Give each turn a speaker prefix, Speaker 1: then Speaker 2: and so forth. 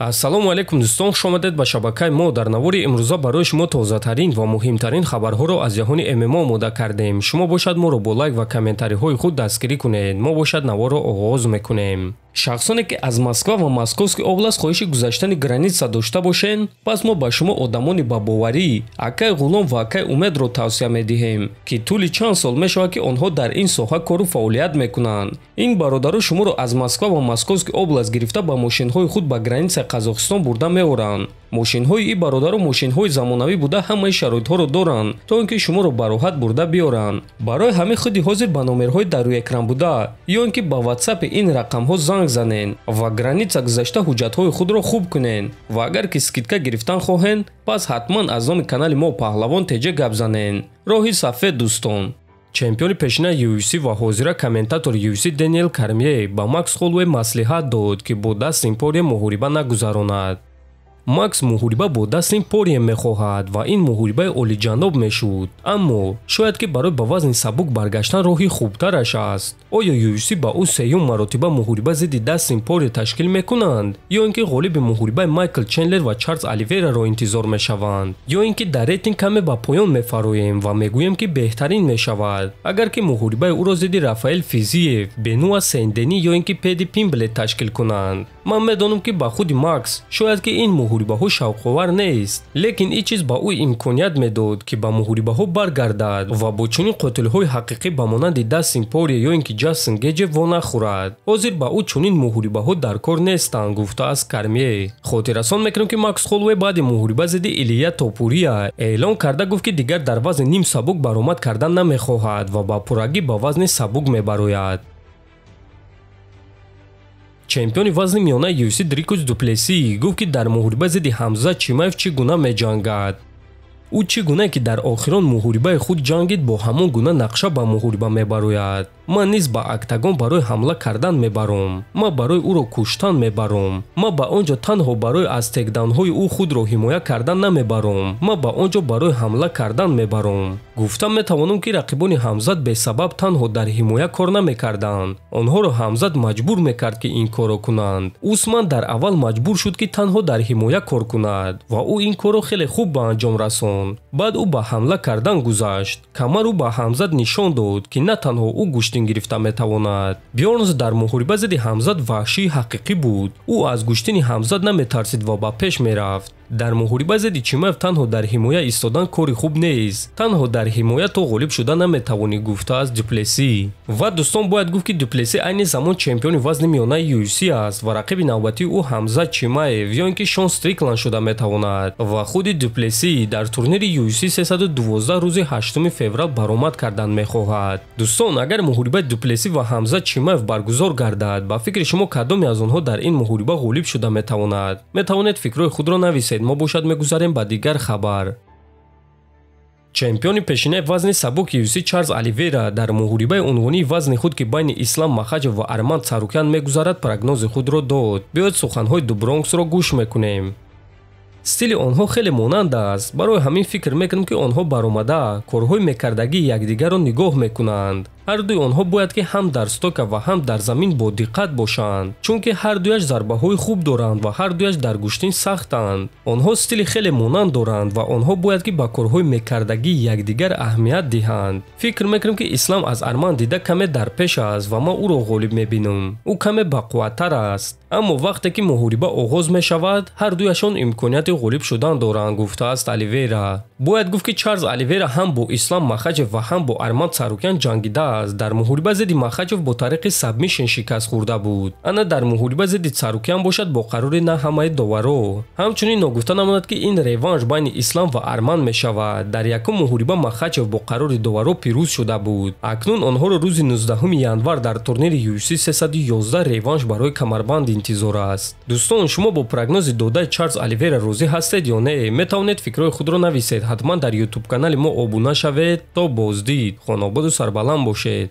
Speaker 1: ассалому алайкум дӯстон, хуш омадед ба шабакаи мо. Дар навори имрӯза барои шумо тозатарин ва муҳимтарин хабарҳоро аз ҷаҳони ММО омода кардем. Шумо бошад моро бо лайк ва комментариҳои худ дастгирӣ кунед. Мо бошад наворро оғоз мекунем. шахсоне ки аз Москва ва Московский област хоҳиши гузаштани граница дошта бошед, пас мо ба шумо одамони бабоварӣ Акай Ғулом ва Акай Умедро тавсия медиҳем, ки тӯли чанд сол мешавад ки онҳо дар ин соҳа кору фаъолият мекунанд. Ин бародаро шуморо аз Москва ва Московский област гирифта ба мошинҳои худ ба границаи Қазоқистон бурда меоранд. мошинҳои ин бародаро мошинҳои замонавӣ буда ҳамаи шароитҳоро доранд, то ин ки шуморо ба роҳат бурда биёранд. барои ҳамин худи ҳозир ба номерҳои дар рӯи экран буда ё ин ки ба WhatsApp ин рақамҳо занг занед ва граница гузашта ҳуҷҷатҳои худро хуб кунед. ва агар ки скидка гирифтан хоҳед, пас ҳатман аз номи канали мо Паҳлавон теҷа гап занед. роҳи сафед дӯстон. чемпиони пешина UFC ва ҳозира комментатори UFC Дэниел Кормье ба Макс Холлоуэй маслиҳат дод ки бо Дастин Порие муҳориба нагузаронад. макс муҳориба бо Дастин Порие мехоҳад ва ин муҳорибаи олиҷаноб мешуд, аммо шояд ки барои ба вазни сабук баргаштан роҳи хубтараш аст. оё UFC ба ӯ сеюм маротиба муҳориба зидди Дастин Порие ташкил мекунанд, ё ин ки ғолиби муҳорибаи Майкл Чендлер ва Чарлз Оливейраро интизор мешаванд, ё ин ки дар рейтинг каме ба поён мефароем ва мегӯем ки беҳтарин мешавад агар ки муҳорибаи ӯро зидди Рафаэл Физиев, Бенуа Сен-Дени ё ин ки Педи Пимблет ташкил кунанд. ман медонам ки ба худи Макс шояд ки ин муҳорибаҳо шавқовар нест, лекин ин чиз ба ӯ имконият медод ки ба муҳорибаҳо баргардад ва бо чунин қотилҳои ҳақиқӣ ба монанди Дастин Порие ё ин ки Ҷастин Геҷе вонахӯрад. ҳозир ба ӯ чунин муҳорибаҳо дар кор нестанд, гуфтааст Кормье. хотиррасон мекунем ки Макс Холлоуэй баъди муҳориба зидди Илия Топурия эълон карда гуфт ки дигар дар вазни ним сабук баромад кардан намехоҳад ва ба пуррагӣ ба вазни сабук мебарояд. чемпиони вазни миёнаи UFC Дрикус Дуплеси гуфт ки дар муҳориба зидди Ҳамза Чимаев чӣ гуна меҷангад. ӯ чӣ гунае ки дар охирон муҳорибаи худ ҷангид бо ҳамон гуна нақша ба муҳориба мебарояд. ман низ ба актагон барои ҳамла кардан мебаром. ман барои ӯро куштан мебаром. ман ба он ҷо танҳо барои аз текдаунҳои ӯ худро ҳимоя кардан намебаром. ман ба он ҷо барои ҳамла кардан мебаром. гуфта метавонам ки рақибони Ҳамзат бесабаб танҳо дар ҳимоя кор намекарданд. онҳоро Ҳамзат маҷбур мекард ки ин корро кунанд. Усман дар аввал маҷбур шуд ки танҳо дар ҳимоя кор кунад ва ӯ ин корро хеле хуб ба анҷом расон. баъд ӯ ба ҳамла кардан гузашт. камар ӯ ба Ҳамзат нишон дод ки на танҳо ӯ гӯштин гирифта метавонад. Бёрнс дар муҳориба зидди Ҳамзат ваҳшии ҳақиқӣ буд. ӯ аз гӯштини Ҳамзат наметарсид ва ба пеш мерафт. дар муҳориба зидди Чимаев танҳо дар ҳимоя истодан кори хуб нест. танҳо дар ҳимоя то ғолиб шуда наметавонӣ, гуфтааст Дуплеси. ва дӯстон, бояд гуфт ки Дуплеси айни замон чемпиони вазни миёнаи UFC аст ва рақиби навбатии ӯ Ҳамза Чимаев ё ин ки Шон Стрикланд шуда метавонад. ва худи Дуплеси дар турнири UFC 312 рӯзи 8 феврал баромад кардан мехоҳад. дӯстон, агар муҳорибаи Дуплеси ва Ҳамза Чимаев баргузор гардад, ба фикри шумо кадоме аз онҳо дар ин муҳориба ғолиб шуда метавонад? метавонед фикрҳои худро нависед. мо бошад мегузарем ба дигар хабар. чемпиони пешинаи вазни сабук UFC Чарлз Оливейра дар муҳорибаи унвонии вазни худ ки байни Ислам Махаҷев ва Арманд Царукян мегузарад прогнози худро дод. биёед суханҳои Ду Бронксро гӯш мекунем. стили онҳо хеле монанд аст. барои ҳамин фикр мекунам ки онҳо баромада корҳои мекардагии якдигарро нигоҳ мекунанд. ҳардуи онҳо бояд ки ҳам дар стока ва ҳам дар замин бо диққат бошанд, чунки ҳардуяш зарбаҳои хуб доранд ва ҳардуяш дар гӯштин сахтанд. онҳо стили хеле монанд доранд ва онҳо бояд ки ба корҳои мекардагии якдигар аҳамият диҳанд. фикр мекунам ки Ислам аз Арманд дида каме дар пеш аст ва ман ӯро ғолиб мебинам. ӯ каме бақувваттар аст. аммо вақте ки муҳориба оғоз мешавад, ҳардуяшон имконияти ғолиб шудан доранд, гуфтааст Оливейра. бояд гуфт ки Чарлз Оливейра ҳам бо Ислам Махаҷев ва ҳам бо Арманд Царукян ҷангида. дар муҳориба зидди Махаҷев бо тариқи сабмишн шикаст хӯрда буд. ана дар муҳориба зидди Царукян бошад бо қарори на ҳамаи доваро. ҳамчунин ногуфта намонад ки ин реванш байни Ислам ва Арманд мешавад. дар якум муҳориба Махаҷев бо қарори доваро пирӯз шуда буд. акнун онҳоро рӯзи 19 январ дар турнири UFC 311 реванш барои камарбанд интизор аст. дӯстон, шумо бо прогнози додаи Чарлз Оливейра розӣ ҳастед ё не? метавонед фикрҳои худро нависед. ҳатман дар YouTube канали мо обуна шавед. то боздид. хонободу сарбаланд бошед.